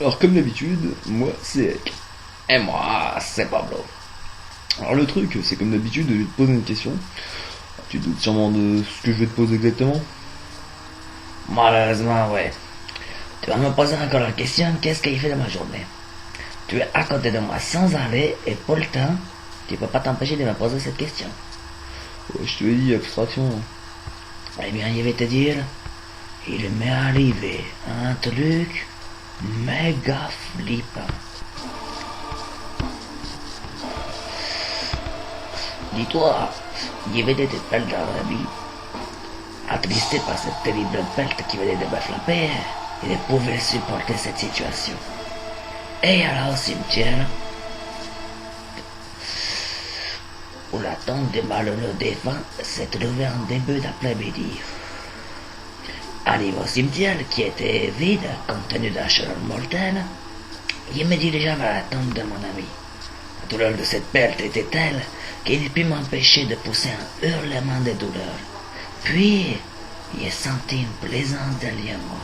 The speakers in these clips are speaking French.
Alors comme d'habitude, moi c'est Ek. Et moi, c'est Pablo. Alors le truc, c'est comme d'habitude, je vais te poser une question. Tu te doutes sûrement de ce que je vais te poser exactement. Malheureusement, ouais. Tu vas me poser encore la question, qu'est-ce qu'il fait de ma journée? Tu es à côté de moi sans arrêt et pour le temps, tu peux pas t'empêcher de me poser cette question. Ouais, je te l'ai dit, abstraction. Eh bien, je vais te dire, il m'est arrivé un truc méga flippant. Dis-toi, il y avait des pelles dans la vie. Attristé par cette terrible perte qui venait de me frapper, il ne pouvait supporter cette situation. Et alors au cimetière, où la tombe des malheureux défunts s'est trouvée en début d'après-midi. Arrivé au cimetière, qui était vide, compte tenu de la chaleur mortelle, je me dirigea vers la tombe de mon ami. La douleur de cette perte était telle qu'il ne put m'empêcher de pousser un hurlement de douleur. Puis, j'ai senti une présence derrière moi.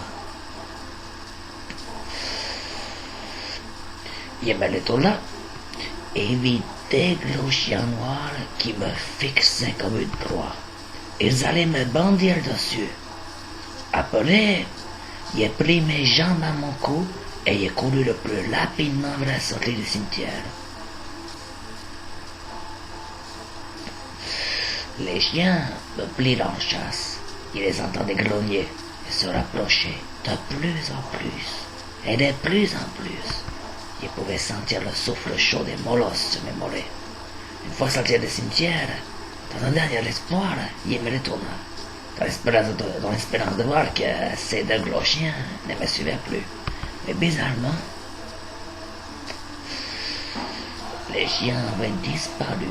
Je me retourna et vis des gros chiens noirs qui me fixaient comme une proie. Ils allaient me bondir dessus. Après, j'ai pris mes jambes à mon cou et j'ai couru le plus rapidement vers la sortie du cimetière. Les chiens me prirent en chasse. Je les entendais grogner et se rapprocher de plus en plus et de plus en plus. Je pouvais sentir le souffle chaud des molosses se mémorer. Une fois sorti du cimetière, dans un dernier espoir, je me retourna, dans l'espérance de voir que ces deux gros chiens ne me suivaient plus. Mais bizarrement, les chiens avaient disparu.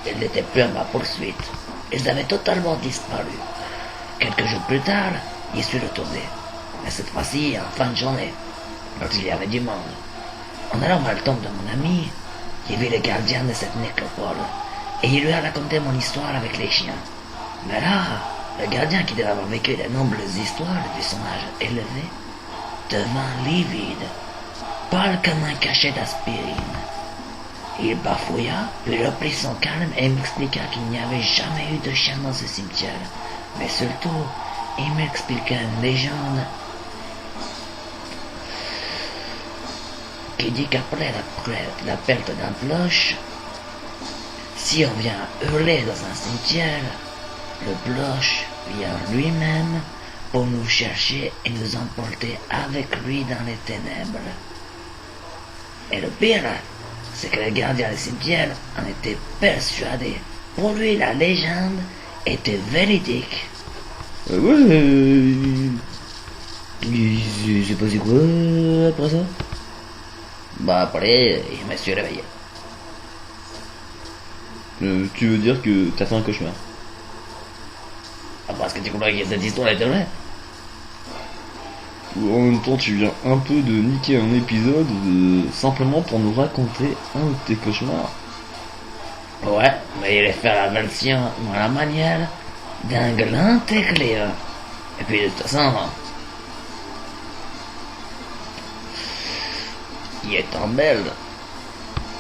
Ils n'étaient plus à ma poursuite. Ils avaient totalement disparu. Quelques jours plus tard, j'y suis retourné. Mais cette fois-ci, en fin de journée, quand il y avait du monde. En allant à la tombe de mon ami, j'ai vu le gardien de cette nécropole. Et il lui a raconté mon histoire avec les chiens. Mais là, le gardien qui devait avoir vécu de nombreuses histoires depuis son âge élevé, devint livide, pâle comme un cachet d'aspirine. Il bafouilla, puis reprit son calme et m'expliqua qu'il n'y avait jamais eu de chien dans ce cimetière. Mais surtout, il m'expliqua une légende qui dit qu'après la perte d'un cloche, si on vient hurler dans un cimetière, le bloche vient lui-même pour nous chercher et nous emporter avec lui dans les ténèbres. Et le pire, c'est que le gardien du cimetière en était persuadé. Pour lui, la légende était véridique. Ouais, il s'est passé quoi après ça? Bah après, je me suis réveillé. Tu veux dire que t'as fait un cauchemar? Ah, parce que tu crois que cette histoire était vraie? Ou en même temps tu viens un peu de niquer un épisode simplement pour nous raconter un de tes cauchemars? Ouais, mais il est fait la version dans la manière d'un grand éclair. Et puis de toute façon, il est en belle.